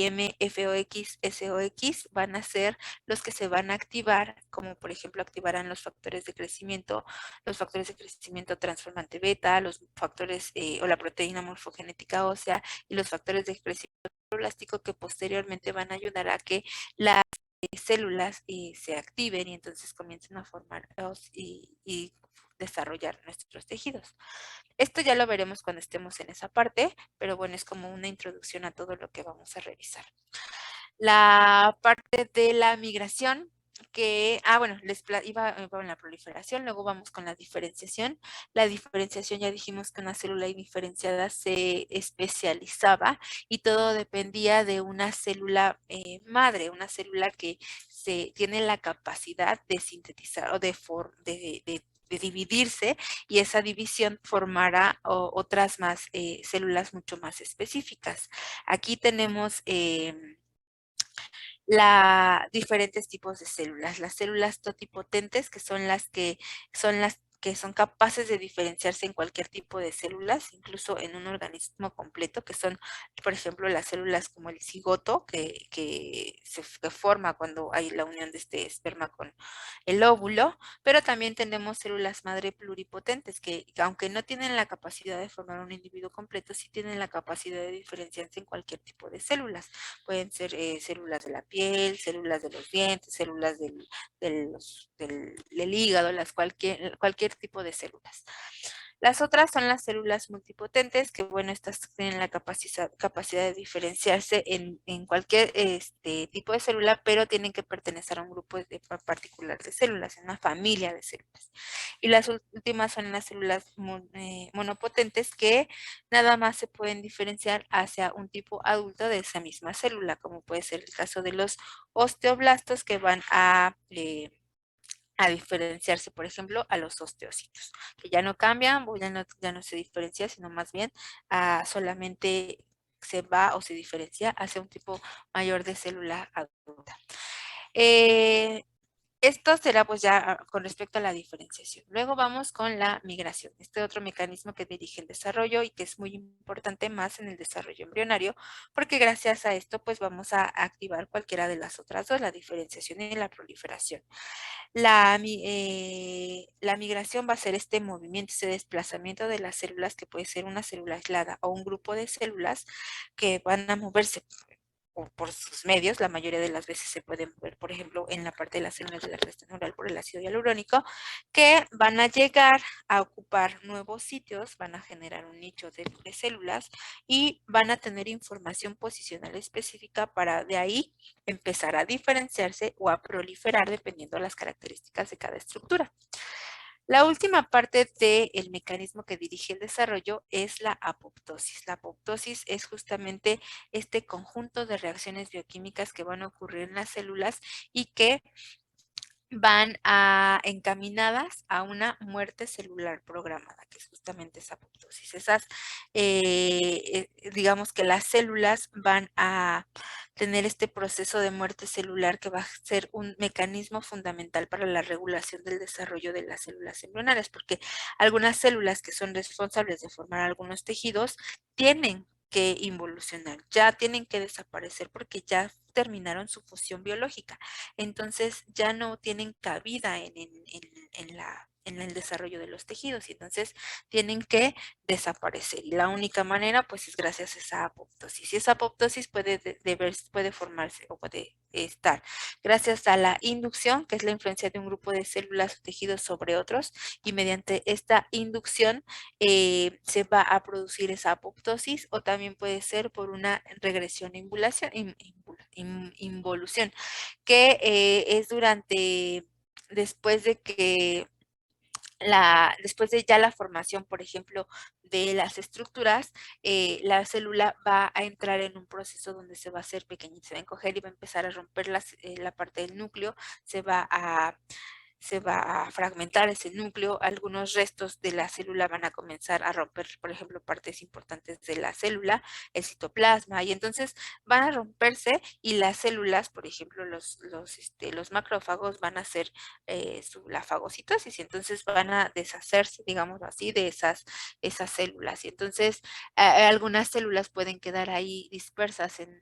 MFOX, SOX van a ser los que se van a activar, como por ejemplo activarán los factores de crecimiento transformante beta, los factores o la proteína morfogenética ósea y los factores de crecimiento plástico que posteriormente van a ayudar a que las células se activen y entonces comiencen a formar y desarrollar nuestros tejidos. Esto ya lo veremos cuando estemos en esa parte, pero bueno, es como una introducción a todo lo que vamos a revisar. La parte de la migración, bueno, iba con la proliferación, luego vamos con la diferenciación. La diferenciación ya dijimos que una célula indiferenciada se especializaba y todo dependía de una célula madre, una célula que tiene la capacidad de sintetizar o de dividirse y esa división formará otras más células mucho más específicas. Aquí tenemos diferentes tipos de células. Las células totipotentes, que son capaces de diferenciarse en cualquier tipo de células, incluso en un organismo completo, que son, por ejemplo, las células como el cigoto, que forma cuando hay la unión de este esperma con el óvulo, pero también tenemos células madre pluripotentes, que aunque no tienen la capacidad de formar un individuo completo, sí tienen la capacidad de diferenciarse en cualquier tipo de células. Pueden ser células de la piel, células de los dientes, células del hígado, cualquier tipo de células. Las otras son las células multipotentes, que bueno, estas tienen la capacidad de diferenciarse en cualquier tipo de célula, pero tienen que pertenecer a un grupo particular de células, en una familia de células. Y las últimas son las células monopotentes, que nada más se pueden diferenciar hacia un tipo adulto de esa misma célula, como puede ser el caso de los osteoblastos, que van a diferenciarse, por ejemplo, a los osteocitos, que ya no cambian, o ya no se diferencia, sino más bien solamente se va o se diferencia hacia un tipo mayor de célula adulta. Esto será pues ya con respecto a la diferenciación. Luego vamos con la migración, este otro mecanismo que dirige el desarrollo y que es muy importante más en el desarrollo embrionario, porque gracias a esto pues vamos a activar cualquiera de las otras dos, la diferenciación y la proliferación. La migración va a ser este movimiento, ese desplazamiento de las células, que puede ser una célula aislada o un grupo de células que van a moverse por sus medios. La mayoría de las veces se pueden mover, por ejemplo, en la parte de las células de la cresta neural por el ácido hialurónico, que van a llegar a ocupar nuevos sitios, van a generar un nicho de células y van a tener información posicional específica para de ahí empezar a diferenciarse o a proliferar dependiendo de las características de cada estructura. La última parte del mecanismo que dirige el desarrollo es la apoptosis. La apoptosis es justamente este conjunto de reacciones bioquímicas que van a ocurrir en las células y que van encaminadas a una muerte celular programada, que es justamente esa apoptosis. Digamos que las células van a tener este proceso de muerte celular, que va a ser un mecanismo fundamental para la regulación del desarrollo de las células embrionarias, porque algunas células que son responsables de formar algunos tejidos tienen que involucionar, ya tienen que desaparecer porque ya terminaron su función biológica. Entonces ya no tienen cabida en el desarrollo de los tejidos y entonces tienen que desaparecer. Y la única manera pues es gracias a esa apoptosis. Y esa apoptosis puede formarse o puede estar gracias a la inducción, que es la influencia de un grupo de células o tejidos sobre otros, y mediante esta inducción se va a producir esa apoptosis, o también puede ser por una regresión involución, que es después de después de ya la formación, por ejemplo, de las estructuras, la célula va a entrar en un proceso donde se va a hacer pequeñita, se va a encoger y va a empezar a romper la parte del núcleo, se va a se va a fragmentar ese núcleo, algunos restos de la célula van a comenzar a romper, por ejemplo, partes importantes de la célula, el citoplasma, y entonces van a romperse y las células, por ejemplo, los macrófagos van a hacer la fagocitosis y entonces van a deshacerse, digamos así, de esas células. Y entonces algunas células pueden quedar ahí dispersas en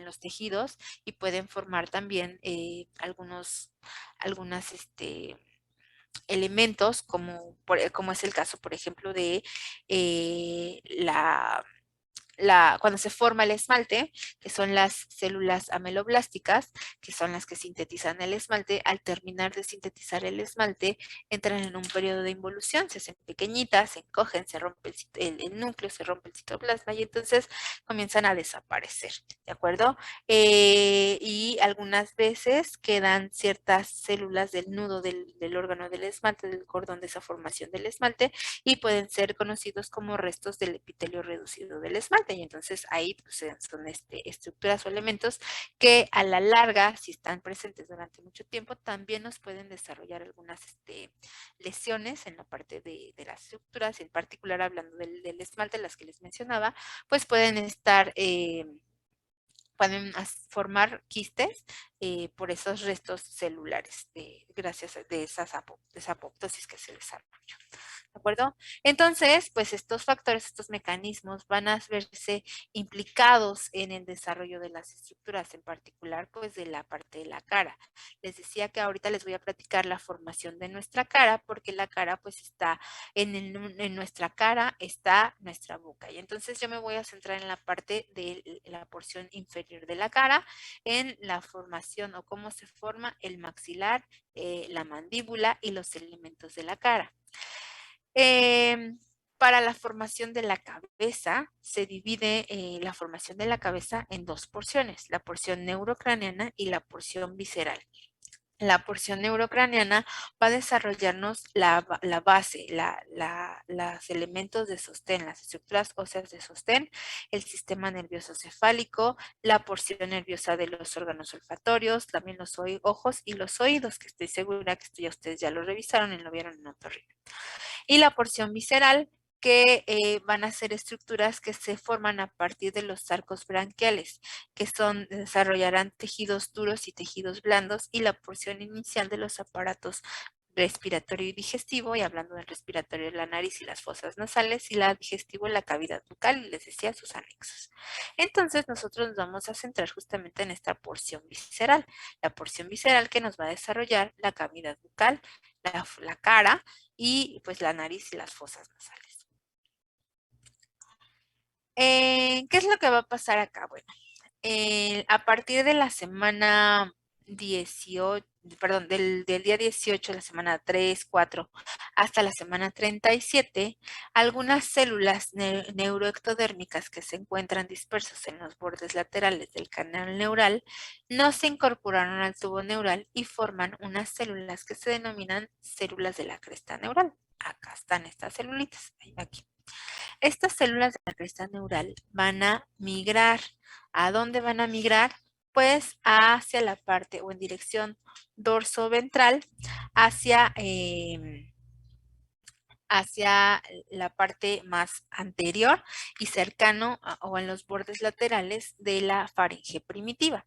los tejidos y pueden formar también algunas elementos, como es el caso, por ejemplo, de cuando se forma el esmalte, que son las células ameloblásticas, que son las que sintetizan el esmalte, al terminar de sintetizar el esmalte, entran en un periodo de involución, se hacen pequeñitas, se encogen, se rompe el núcleo, se rompe el citoplasma y entonces comienzan a desaparecer, ¿de acuerdo? Y algunas veces quedan ciertas células del nudo del órgano del esmalte, del cordón de esa formación del esmalte, y pueden ser conocidos como restos del epitelio reducido del esmalte. Y entonces ahí pues, son estructuras o elementos que a la larga, si están presentes durante mucho tiempo, también nos pueden desarrollar algunas lesiones en la parte de las estructuras, en particular hablando del esmalte, las que les mencionaba, pues pueden estar pueden formar quistes por esos restos celulares gracias a esa apoptosis que se desarrolla. ¿De acuerdo? Entonces, pues estos factores, estos mecanismos van a verse implicados en el desarrollo de las estructuras, en particular, pues de la parte de la cara. Les decía que ahorita les voy a platicar la formación de nuestra cara, porque la cara, pues está en nuestra cara, está nuestra boca. Y entonces yo me voy a centrar en la parte de la porción inferior de la cara, en la formación o cómo se forma el maxilar, la mandíbula y los elementos de la cara. Para la formación de la cabeza, se divide la formación de la cabeza en dos porciones, la porción neurocraniana y la porción visceral. La porción neurocraniana va a desarrollarnos la base, los elementos de sostén, las estructuras óseas de sostén, el sistema nervioso cefálico, la porción nerviosa de los órganos olfatorios, también los ojos y los oídos, que estoy segura que esto ya ustedes ya lo revisaron y lo vieron en otorrino. Y la porción visceral, que van a ser estructuras que se forman a partir de los arcos branquiales, que desarrollarán tejidos duros y tejidos blandos, y la porción inicial de los aparatos respiratorio y digestivo, y hablando del respiratorio, la nariz y las fosas nasales, y la digestivo, la cavidad bucal, y les decía sus anexos. Entonces nosotros nos vamos a centrar justamente en esta porción visceral, la porción visceral que nos va a desarrollar la cavidad bucal, la cara y pues la nariz y las fosas nasales. ¿Qué es lo que va a pasar acá? Bueno, a partir de la semana 18, perdón, del día 18, la semana 3, 4, hasta la semana 37, algunas células neuroectodérmicas que se encuentran dispersas en los bordes laterales del canal neural no se incorporaron al tubo neural y forman unas células que se denominan células de la cresta neural. Acá están estas celulitas, aquí. Estas células de la cresta neural van a migrar. ¿A dónde van a migrar? Pues hacia la parte o en dirección dorso-ventral, hacia la parte más anterior y cercano o en los bordes laterales de la faringe primitiva.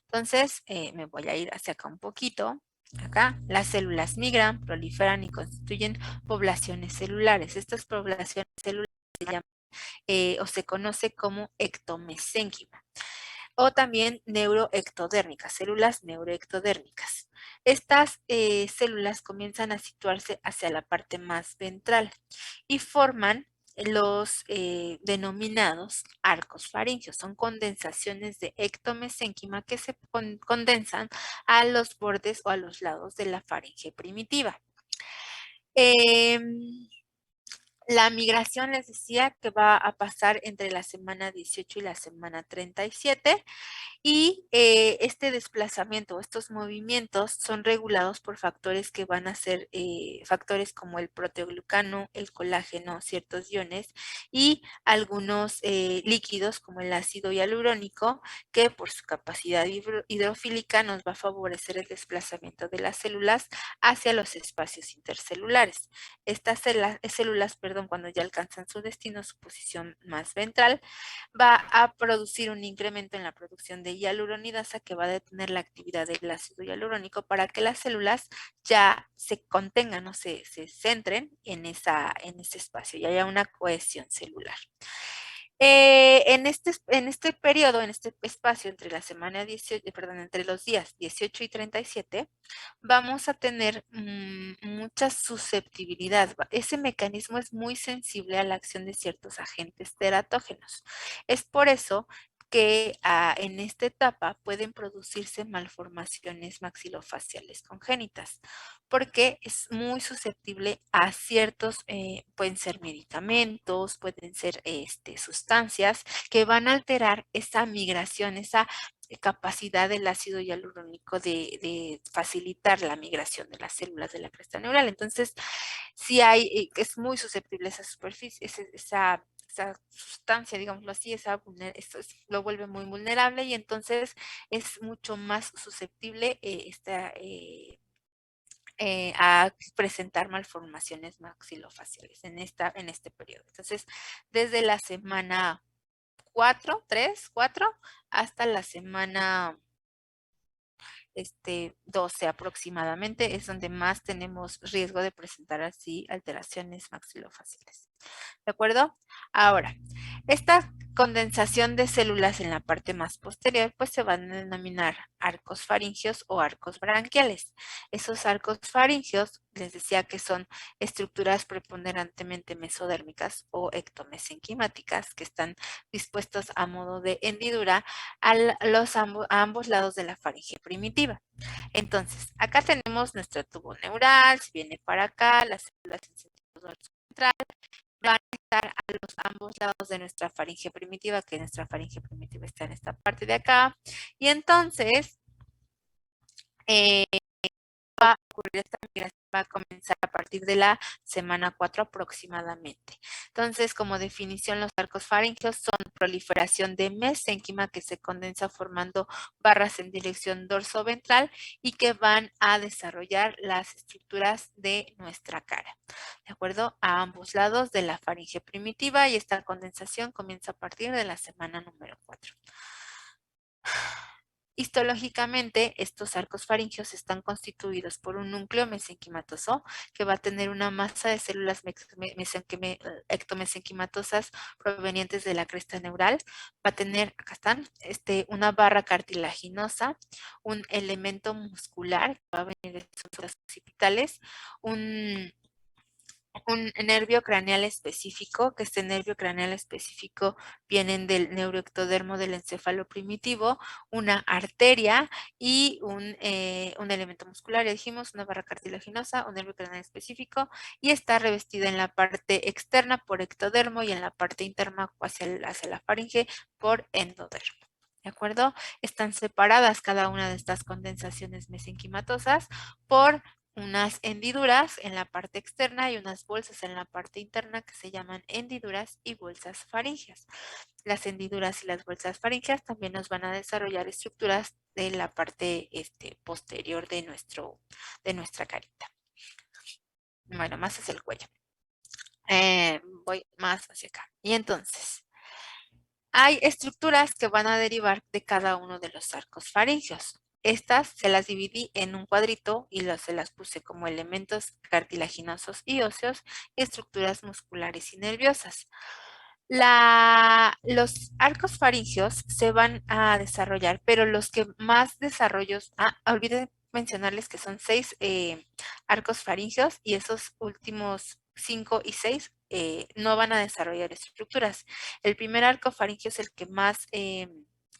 Entonces, me voy a ir hacia acá un poquito. Acá, las células migran, proliferan y constituyen poblaciones celulares. Estas poblaciones celulares se llaman o se conoce como ectomesénquima o también neuroectodérmicas, células neuroectodérmicas. Estas células comienzan a situarse hacia la parte más ventral y forman los denominados arcos faringios. Son condensaciones de ectomesénquima que se condensan a los bordes o a los lados de la faringe primitiva. La migración les decía que va a pasar entre la semana 18 y la semana 37 Y este desplazamiento, estos movimientos son regulados por factores que van a ser factores como el proteoglucano, el colágeno, ciertos iones y algunos líquidos como el ácido hialurónico, que por su capacidad hidrofílica nos va a favorecer el desplazamiento de las células hacia los espacios intercelulares. Estas células, perdón, cuando ya alcanzan su destino, su posición más ventral, va a producir un incremento en la producción de hialuronidasa que va a detener la actividad del ácido hialurónico para que las células ya se contengan o se centren en ese espacio y haya una cohesión celular. En este periodo, en este espacio entre la semana 18, perdón, entre los días 18 y 37, vamos a tener mucha susceptibilidad. Ese mecanismo es muy sensible a la acción de ciertos agentes teratógenos. Es por eso que en esta etapa pueden producirse malformaciones maxilofaciales congénitas, porque es muy susceptible a ciertos, pueden ser medicamentos, pueden ser sustancias que van a alterar esa migración, esa capacidad del ácido hialurónico de facilitar la migración de las células de la cresta neural. Entonces, si hay, es muy susceptible esa superficie, esa sustancia, digámoslo así, esto lo vuelve muy vulnerable y entonces es mucho más susceptible a presentar malformaciones maxilofaciales en este periodo. Entonces, desde la semana 4 hasta la semana 12 aproximadamente, es donde más tenemos riesgo de presentar así alteraciones maxilofaciales. ¿De acuerdo? Ahora, esta condensación de células en la parte más posterior, pues se van a denominar arcos faringeos o arcos branquiales. Esos arcos faringeos, les decía que son estructuras preponderantemente mesodérmicas o ectomesenquimáticas que están dispuestos a modo de hendidura a ambos lados de la faringe primitiva. Entonces, acá tenemos nuestro tubo neural, si viene para acá, las células en sentido dorsal central van a estar a ambos lados de nuestra faringe primitiva, que nuestra faringe primitiva está en esta parte de acá. Y entonces, va a ocurrir esta migración, va a comenzar a partir de la semana 4 aproximadamente. Entonces, como definición, los arcos faríngeos son proliferación de mesénquima que se condensa formando barras en dirección dorso-ventral y que van a desarrollar las estructuras de nuestra cara, ¿de acuerdo? A ambos lados de la faringe primitiva, y esta condensación comienza a partir de la semana número 4. Histológicamente, estos arcos faríngeos están constituidos por un núcleo mesenquimatoso que va a tener una masa de células ectomesenquimatosas provenientes de la cresta neural. Va a tener, acá están, una barra cartilaginosa, un elemento muscular que va a venir de sus occipitales, un nervio craneal específico, que este nervio craneal específico viene del neuroectodermo del encéfalo primitivo, una arteria y un elemento muscular, ya dijimos, una barra cartilaginosa, un nervio craneal específico, y está revestida en la parte externa por ectodermo y en la parte interna hacia la faringe por endodermo. ¿De acuerdo? Están separadas cada una de estas condensaciones mesenquimatosas por unas hendiduras en la parte externa y unas bolsas en la parte interna que se llaman hendiduras y bolsas faríngeas. Las hendiduras y las bolsas faríngeas también nos van a desarrollar estructuras de la parte posterior de nuestra carita. Bueno, más hacia el cuello. Voy más hacia acá. Y entonces, hay estructuras que van a derivar de cada uno de los arcos faríngeos. Estas se las dividí en un cuadrito y se las puse como elementos cartilaginosos y óseos y estructuras musculares y nerviosas. Los arcos faríngeos se van a desarrollar, pero los que más desarrollos, olvidé mencionarles que son 6 arcos faríngeos y esos últimos 5 y 6 no van a desarrollar estructuras. El primer arco faríngeo es el que más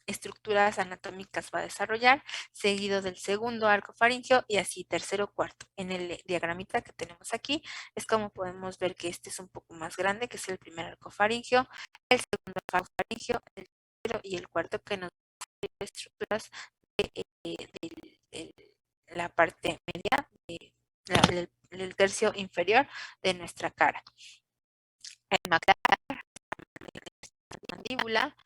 estructuras anatómicas va a desarrollar, seguido del segundo arco faríngeo y así tercero, cuarto. En el diagramita que tenemos aquí es como podemos ver que este es un poco más grande, que es el primer arco faríngeo, el segundo arco faríngeo, el tercero y el cuarto que nos estructuras de la parte media, del tercio inferior de nuestra cara. El maxilar, la mandíbula,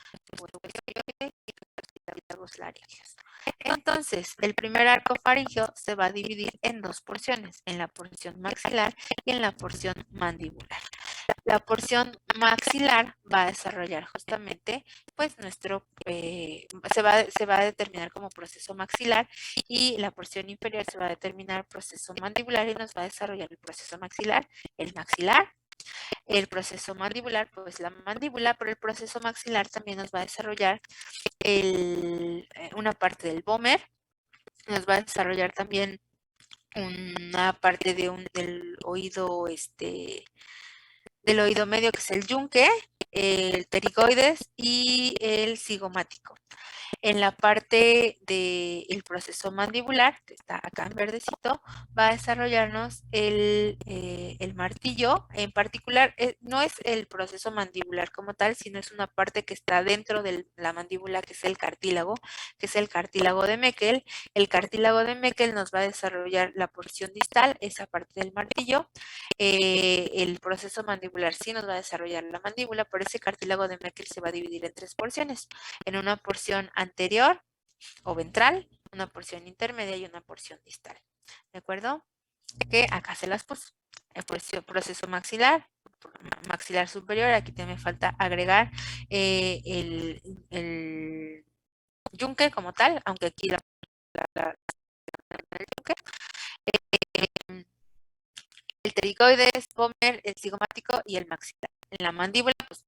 los laringeos. Entonces, el primer arco faríngeo se va a dividir en dos porciones, en la porción maxilar y en la porción mandibular. La porción maxilar va a desarrollar justamente, pues se va a determinar como proceso maxilar, y la porción inferior se va a determinar proceso mandibular, y nos va a desarrollar el proceso maxilar, el maxilar. El proceso mandibular, pues la mandíbula, pero el proceso maxilar también nos va a desarrollar una parte del vómer, nos va a desarrollar también una parte del oído, del oído medio, que es el yunque, el pterigoides y el cigomático. En la parte del proceso mandibular, que está acá en verdecito, va a desarrollarnos el martillo. En particular, no es el proceso mandibular como tal, sino es una parte que está dentro de la mandíbula, que es el cartílago de Meckel. El cartílago de Meckel nos va a desarrollar la porción distal, esa parte del martillo. El proceso mandibular sí nos va a desarrollar la mandíbula, pero ese cartílago de Meckel se va a dividir en tres porciones. En una porción anterior o ventral, una porción intermedia y una porción distal. ¿De acuerdo? Que acá se las puse. El proceso maxilar superior, aquí te me falta agregar el yunque como tal, aunque aquí el yunque, el pterigoides, pómer, el cigomático y el maxilar. En la mandíbula, pues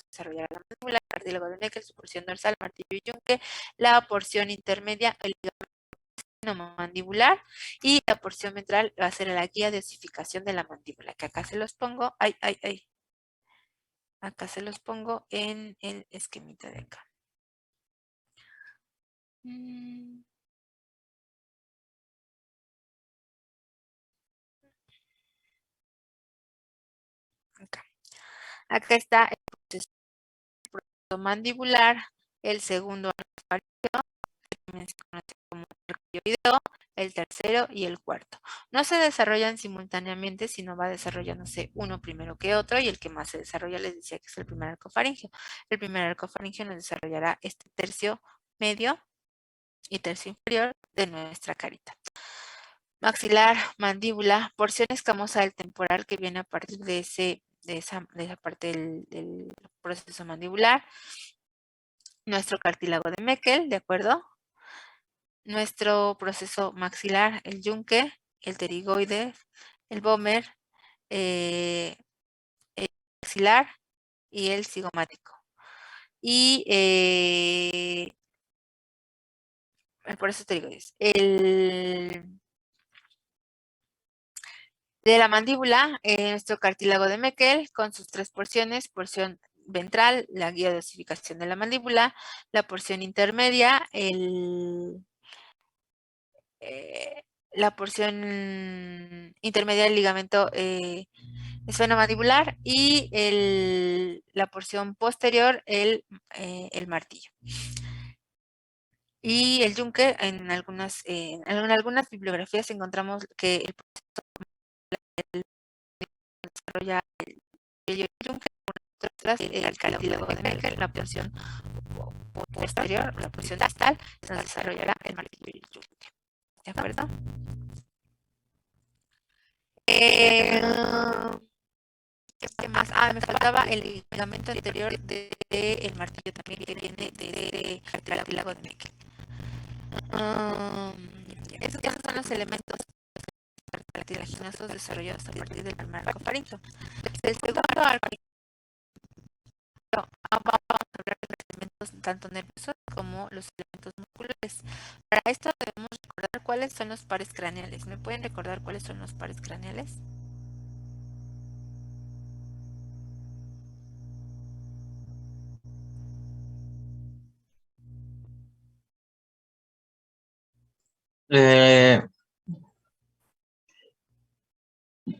desarrollar la mandíbula, el cartílago de Meckel, su porción dorsal, martillo y yunque, la porción intermedia, el ligamento mandibular, y la porción ventral va a ser la guía de osificación de la mandíbula, que acá se los pongo, acá se los pongo en el esquemita de acá. Acá está el proceso mandibular, el segundo también se conoce como arcoídeo, el tercero y el cuarto. No se desarrollan simultáneamente, sino va desarrollándose uno primero que otro, y el que más se desarrolla, les decía que es el primer arco faríngeo. El primer arco faríngeo nos desarrollará este tercio medio y tercio inferior de nuestra carita. Maxilar, mandíbula, porción escamosa del temporal que viene a partir de esa parte del proceso mandibular. Nuestro cartílago de Meckel, ¿de acuerdo? Nuestro proceso maxilar, el yunque, el pterigoides, el vómer, el maxilar y el cigomático. Y por eso pterigoides. De la mandíbula, nuestro cartílago de Meckel con sus tres porciones: porción ventral, la guía de osificación de la mandíbula; la porción intermedia, la porción intermedia del ligamento esfenomandibular, y la porción posterior, el martillo. Y el yunque, en algunas bibliografías encontramos que el desarrolla el yunque, el cartílago de Meckel, la porción posterior, la porción distal, se nos desarrollará el martillo y el yunque. ¿De acuerdo? ¿Qué más? Me faltaba el ligamento anterior del martillo también, que viene del cartílago de Meckel. Esos son los elementos cartilaginosos desarrollados a partir del primer arco faríngeo. El segundo arco, vamos a hablar de los elementos tanto nerviosos como los elementos musculares. Para esto debemos recordar cuáles son los pares craneales. ¿Me pueden recordar cuáles son los pares craneales?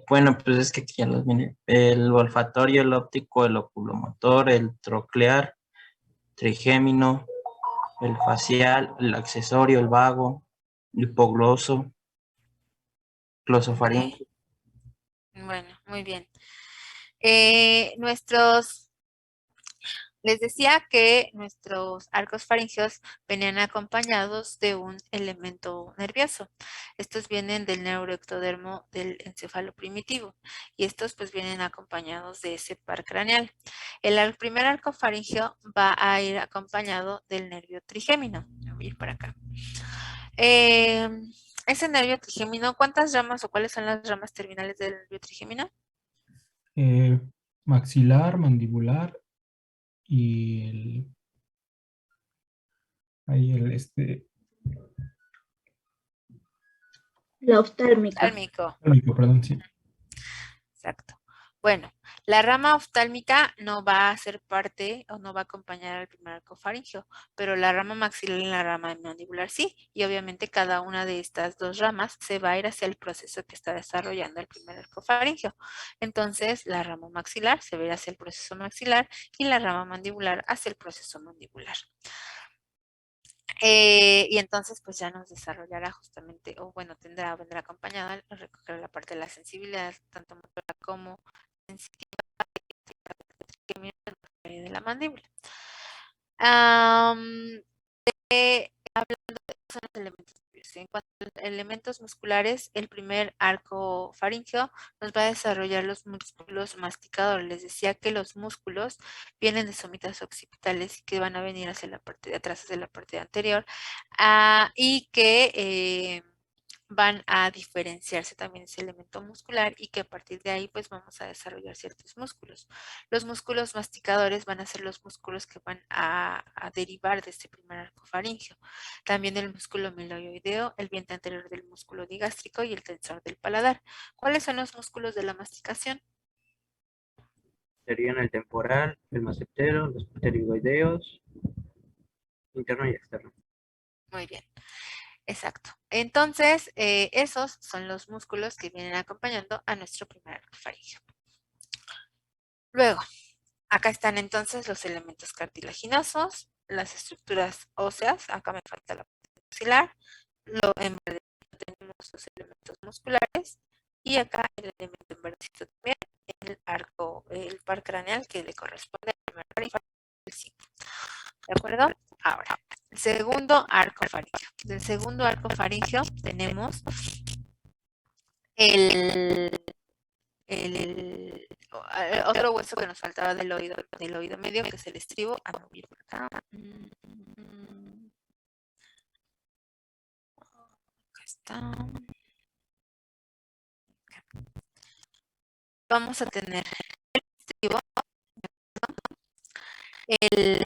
Bueno, pues es que aquí ya los viene. El olfatorio, el óptico, el oculomotor, el troclear, trigémino, el facial, el accesorio, el vago, el hipogloso, Ok, glosofaríngeo. bueno, muy bien. Nuestros Les decía que nuestros arcos faringeos venían acompañados de un elemento nervioso. Estos vienen del neuroectodermo del encéfalo primitivo y estos pues vienen acompañados de ese par craneal. Primer arco faríngeo va a ir acompañado del nervio trigémino. Voy a ir para acá. Eh, ese nervio trigémino, ¿cuántas ramas o cuáles son las ramas terminales del nervio trigémino? Eh, Maxilar, mandibular y ahí La oftálmica. Tálmico. perdón, sí. Exacto. Bueno, la rama oftálmica no va a ser parte o no va a acompañar al primer arco faríngeo, pero la rama maxilar y la rama mandibular sí, y obviamente cada una de estas dos ramas se va a ir hacia el proceso que está desarrollando el primer arco faríngeo. Entonces, la rama maxilar se va a ir hacia el proceso maxilar y la rama mandibular hacia el proceso mandibular. Y entonces pues ya nos desarrollará justamente, o bueno, vendrá acompañada, recoger la parte de la sensibilidad, tanto motora como sensitiva de la mandíbula. Hablando de esos elementos, en cuanto a elementos musculares, el primer arco faríngeo nos va a desarrollar los músculos masticadores. Les decía que los músculos vienen de somitas occipitales y que van a venir hacia la parte de atrás, hacia la parte anterior, y que van a diferenciarse también ese elemento muscular y que a partir de ahí pues vamos a desarrollar ciertos músculos. Los músculos masticadores van a ser los músculos que van a derivar de este primer arco faríngeo. También el músculo meloideo, el vientre anterior del músculo digástrico y el tensor del paladar. ¿Cuáles son los músculos de la masticación? Serían el temporal, el massetero, los pterygoideos, interno y externo. Muy bien. Exacto. Entonces, esos son los músculos que vienen acompañando a nuestro primer arco faríngeo. Luego, acá están entonces los elementos cartilaginosos, las estructuras óseas, acá me falta la parte maxilar, en verde tenemos los elementos musculares y acá el elemento en verdecito también, el par craneal que le corresponde al primer faríngeo. ¿De acuerdo? Ahora, el segundo arco faríngeo. Del segundo arco faríngeo tenemos el otro hueso que nos faltaba del oído medio, que es el estribo. Me voy por acá. Acá está. Vamos a tener el estribo, el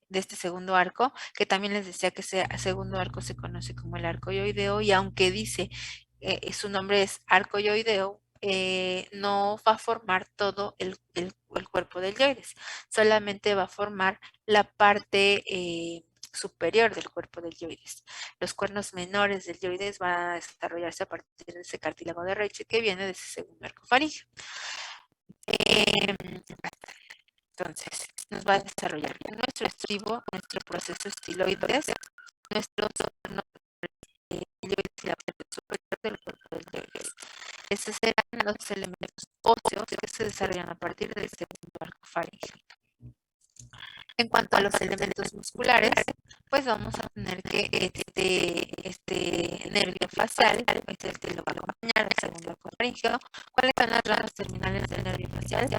de este segundo arco, que también les decía que ese segundo arco se conoce como el arco yoideo, y aunque dice su nombre es arco yoideo, no va a formar todo el cuerpo del yoides, solamente va a formar la parte superior del cuerpo del yoides. Los cuernos menores del yoides van a desarrollarse a partir de ese cartílago de Reiche que viene de ese segundo arco faríngeo. Entonces, nos va a desarrollar nuestro estribo, nuestro proceso estiloides, nuestro sono y la parte superior del cuerpo del yoides. Esos serán los elementos óseos que se desarrollan a partir del segundo arco faríngeo. En cuanto a los elementos musculares, pues vamos a tener que este nervio facial es el que lo va a acompañar al segundo arco faríngeo. ¿Cuáles son las ramas terminales del nervio facial?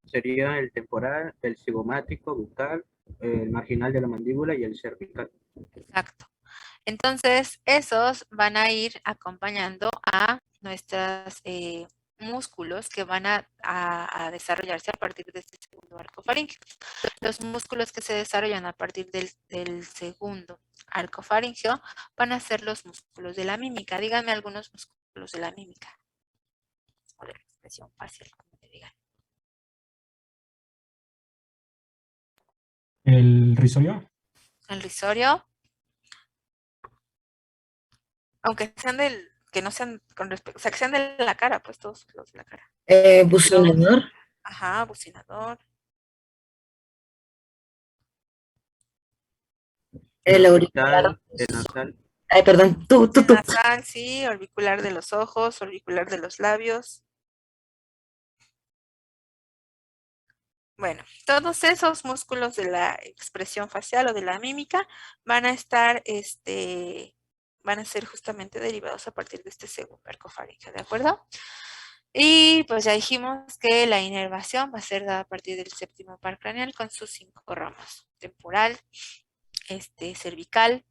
Sería el temporal, el cigomático, bucal, el marginal de la mandíbula y el cervical. Exacto. Entonces, esos van a ir acompañando a nuestros músculos que van a desarrollarse a partir de este segundo arco faríngeo. Los músculos que se desarrollan a partir del segundo arco faríngeo van a ser los músculos de la mímica. Díganme algunos músculos de la mímica. O de la expresión facial, como te digan. El rizorio. El risorio. Aunque sean que no sean con respecto, o sea, que sean de la cara, pues todos los de la cara. Bucinador, Ajá, bucinador. el El auricular. orbital, el nasal, Ay, perdón, tú. El nasal, sí, orbicular de los ojos, orbicular de los labios. Bueno, todos esos músculos de la expresión facial o de la mímica van a estar, van a ser justamente derivados a partir de este segundo arco faríngeo, ¿de acuerdo? Y pues ya dijimos que la inervación va a ser dada a partir del séptimo par craneal con sus 5 ramas: temporal, cervical,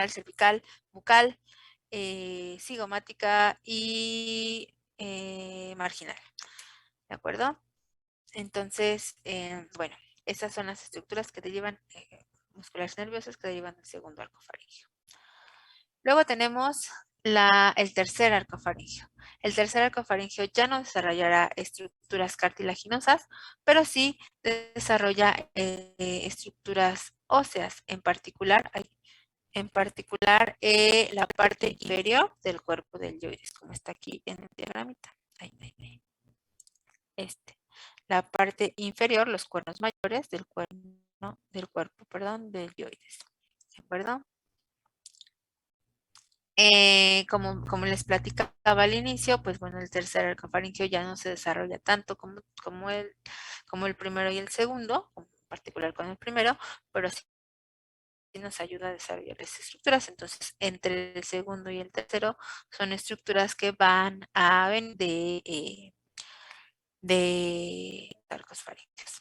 cervical, bucal, cigomática y marginal, ¿de acuerdo? Entonces, bueno, esas son las estructuras que derivan, musculares nerviosas que derivan del segundo arco faríngeo. Luego tenemos el tercer arco faríngeo. El tercer arco faríngeo ya no desarrollará estructuras cartilaginosas, pero sí desarrolla estructuras óseas, en particular la parte inferior del cuerpo del dioides, como está aquí en el diagramita. Ahí. La parte inferior, los cuernos mayores del cuerpo, del dioides. ¿De acuerdo? Como les platicaba al inicio, pues bueno, el tercer arco faríngeo ya no se desarrolla tanto como el primero y el segundo, en particular con el primero, pero sí nos ayuda a desarrollar las estructuras. Entonces, entre el segundo y el tercero son estructuras que van a venir de arcos faríngeos.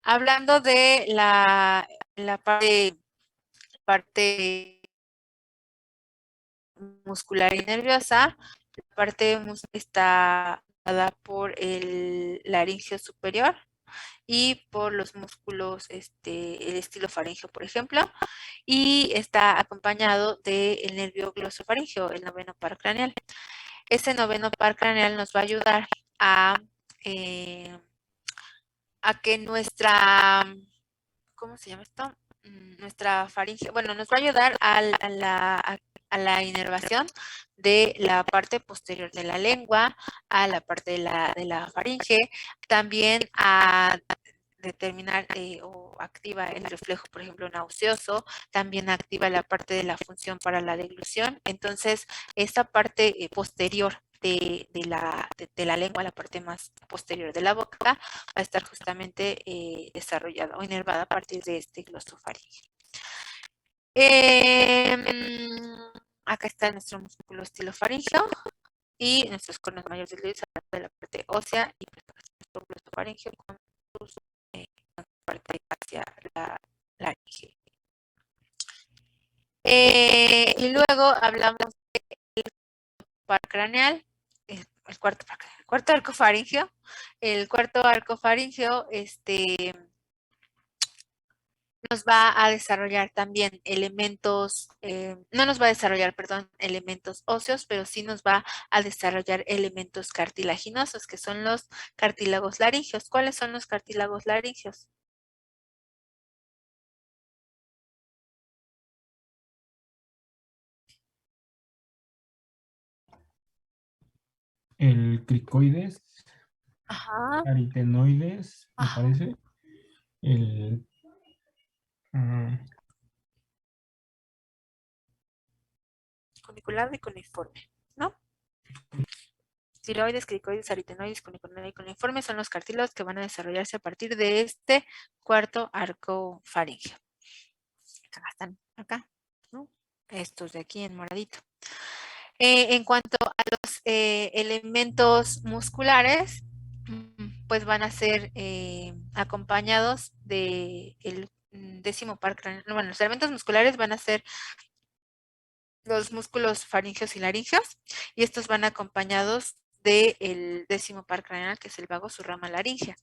Hablando de la parte muscular y nerviosa, la parte muscular está dada por el laringio superior y por los músculos, el estilo faríngeo, por ejemplo, y está acompañado del nervio glosofaríngeo, el noveno par craneal. Ese noveno par craneal nos va a ayudar a que ¿cómo se llama esto? Nuestra faringe, bueno, nos va a ayudar a la inervación de la parte posterior de la lengua, a la parte de la faringe, también a determinar o activa el reflejo, por ejemplo, nauseoso, también activa la parte de la función para la deglución. Entonces, esta parte posterior de la lengua, la parte más posterior de la boca, va a estar justamente desarrollada o inervada a partir de este glosofaríngeo. Acá está nuestro músculo estilofaríngeo y nuestros cuernos mayores del dioides de la parte ósea y nuestro glosofaríngeo con sus parte hacia la laringe. Y luego hablamos del par craneal, el cuarto arco faríngeo. El cuarto arco faríngeo nos va a desarrollar también elementos, no nos va a desarrollar, perdón, elementos óseos, pero sí nos va a desarrollar elementos cartilaginosos, que son los cartílagos laringeos. ¿Cuáles son los cartílagos laringeos? El cricoides, Ajá. aritenoides, me Ajá. parece. El Cunicular y cuneiforme, ¿no? Tiroides, cricoides, aritenoides, cunicular y cuneiforme son los cartílagos que van a desarrollarse a partir de este cuarto arco faríngeo. Acá están, acá, ¿no? Estos de aquí en moradito. En cuanto a los elementos musculares, pues van a ser acompañados del décimo par craneal. Bueno, los elementos musculares van a ser los músculos faringeos y laringeos, y estos van acompañados del décimo par craneal, que es el vago, su rama laringea.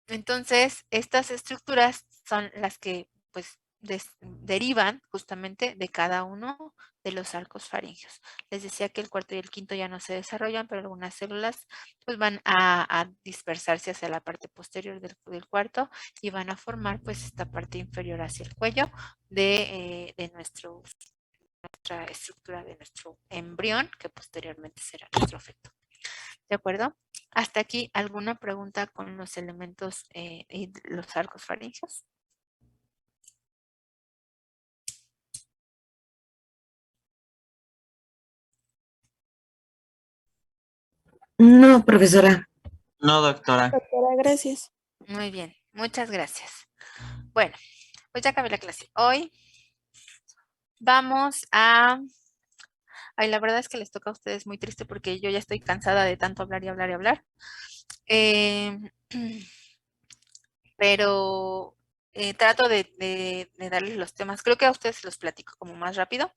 Entonces, estas estructuras son las que pues derivan justamente de cada uno de los arcos faríngeos. Les decía que el cuarto y el quinto ya no se desarrollan, pero algunas células pues van a dispersarse hacia la parte posterior del cuarto y van a formar pues esta parte inferior hacia el cuello de nuestra estructura de nuestro embrión, que posteriormente será nuestro feto. ¿De acuerdo? Hasta aquí, ¿alguna pregunta con los elementos y los arcos faríngeos? No, profesora. No, doctora. Doctora, gracias. Muy bien, muchas gracias. Bueno, pues ya acabé la clase. Hoy vamos a... Ay, la verdad es que les toca a ustedes muy triste porque yo ya estoy cansada de tanto hablar y hablar y hablar. Pero trato de darles los temas. Creo que a ustedes los platico como más rápido.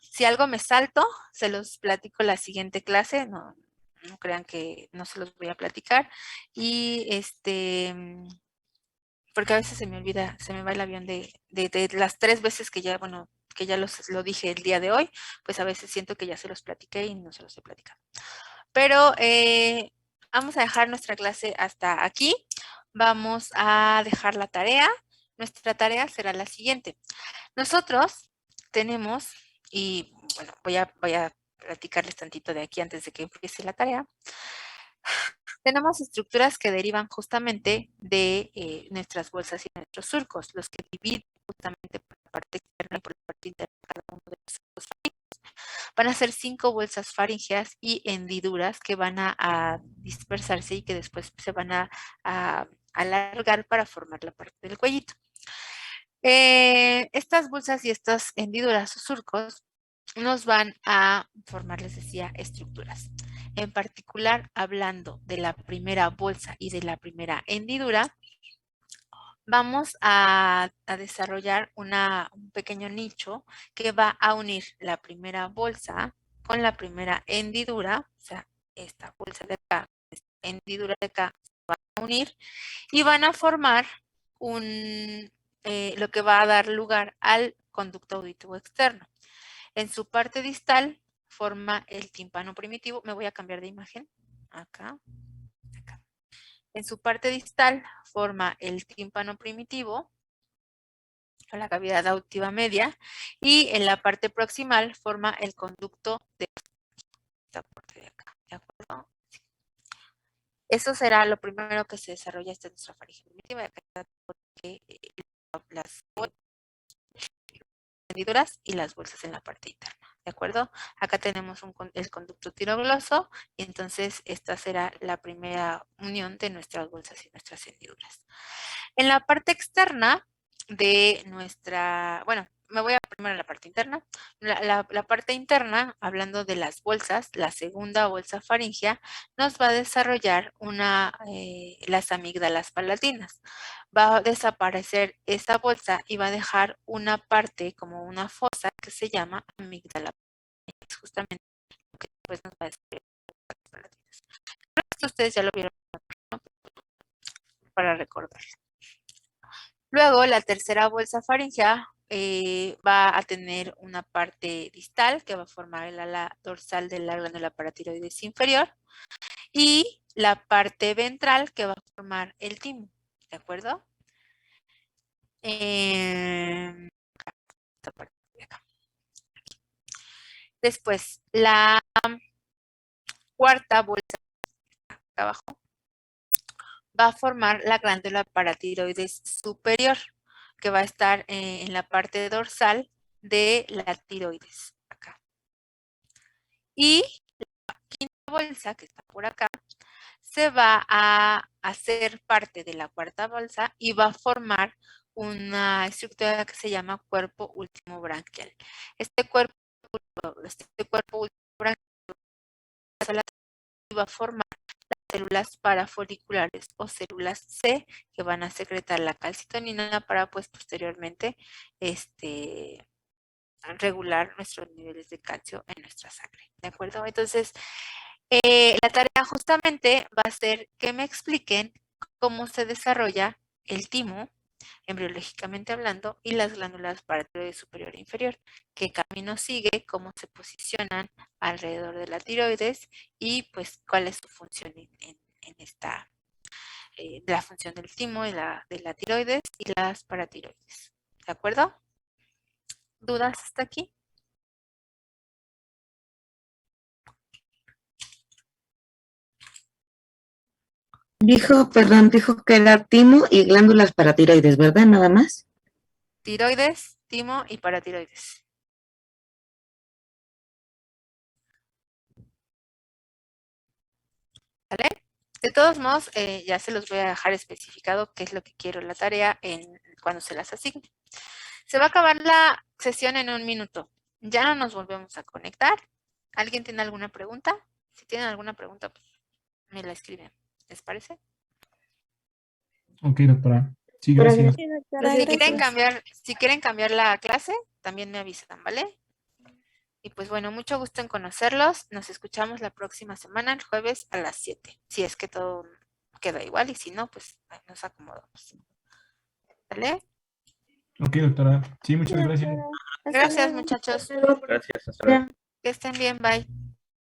Si algo me salto, se los platico la siguiente clase. No crean que no se los voy a platicar. Y porque a veces se me olvida, se me va el avión de las 3 veces que ya, bueno, que ya lo dije el día de hoy, pues a veces siento que ya se los platiqué y no se los he platicado. Pero vamos a dejar nuestra clase hasta aquí. Vamos a dejar la tarea. Nuestra tarea será la siguiente. Nosotros tenemos, y bueno, voy a platicarles tantito de aquí antes de que empiece la tarea. Tenemos estructuras que derivan justamente de nuestras bolsas y nuestros surcos, los que dividen justamente por la parte externa y por la parte interna de cada uno de los surcos faríngeos. Van a ser 5 bolsas faríngeas y hendiduras que van a dispersarse y que después se van a alargar para formar la parte del cuellito. Estas bolsas y estas hendiduras o surcos nos van a formar, les decía, estructuras. En particular, hablando de la primera bolsa y de la primera hendidura, vamos a desarrollar un pequeño nicho que va a unir la primera bolsa con la primera hendidura, o sea, esta bolsa de acá, esta hendidura de acá, se van a unir y van a formar lo que va a dar lugar al conducto auditivo externo. En su parte distal forma el tímpano primitivo. Me voy a cambiar de imagen. Acá. En su parte distal forma el tímpano primitivo con la cavidad auditiva media y en la parte proximal forma el conducto de esta parte de acá. ¿De acuerdo? Eso será lo primero que se desarrolla. Esta es nuestra faringe primitiva. Acá porque las hendiduras y las bolsas en la parte interna, ¿de acuerdo? Acá tenemos el conducto tirogloso y entonces esta será la primera unión de nuestras bolsas y nuestras hendiduras. En la parte externa de nuestra, bueno, me voy a primero a la parte interna. La parte interna, hablando de las bolsas, la segunda bolsa faríngea nos va a desarrollar las amígdalas palatinas. Va a desaparecer esa bolsa y va a dejar una parte como una fosa que se llama amígdala. Es justamente lo que después nos va a desarrollar las palatinas. Esto ustedes ya lo vieron, ¿no? Para recordar. Luego, la tercera bolsa faríngea va a tener una parte distal que va a formar el ala dorsal de la glándula paratiroides inferior y la parte ventral que va a formar el timo, ¿de acuerdo? Esta parte de acá. Después, la cuarta bolsa acá abajo va a formar la glándula paratiroides superior, que va a estar en la parte dorsal de la tiroides, acá. Y la quinta bolsa, que está por acá, se va a hacer parte de la cuarta bolsa y va a formar una estructura que se llama cuerpo último branquial. Este cuerpo último branquial va a formar células parafoliculares o células C que van a secretar la calcitonina para pues posteriormente regular nuestros niveles de calcio en nuestra sangre, ¿de acuerdo? Entonces, la tarea justamente va a ser que me expliquen cómo se desarrolla el timo embriológicamente hablando, y las glándulas paratiroides superior e inferior, qué camino sigue, cómo se posicionan alrededor de la tiroides y pues cuál es su función en esta, la función del timo, de la tiroides y las paratiroides. ¿De acuerdo? ¿Dudas hasta aquí? Dijo que era timo y glándulas paratiroides, ¿verdad? Nada más. Tiroides, timo y paratiroides. ¿Vale? De todos modos, ya se los voy a dejar especificado qué es lo que quiero en la tarea cuando se las asigne. Se va a acabar la sesión en 1 minuto. Ya no nos volvemos a conectar. ¿Alguien tiene alguna pregunta? Si tienen alguna pregunta, pues me la escriben. ¿Les parece? Ok, doctora. Sí, gracias. Sí, Si doctora, quieren gracias. si quieren cambiar la clase, también me avisan, ¿vale? Y pues bueno, mucho gusto en conocerlos. Nos escuchamos la próxima semana, el jueves a las 7. Si es que todo queda igual y si no, pues nos acomodamos. ¿Vale? Ok, doctora. Sí, Sí, muchas gracias. doctora. Hasta Gracias, luego. muchachos. Hasta luego. Gracias, hasta luego. Que estén bien, bye.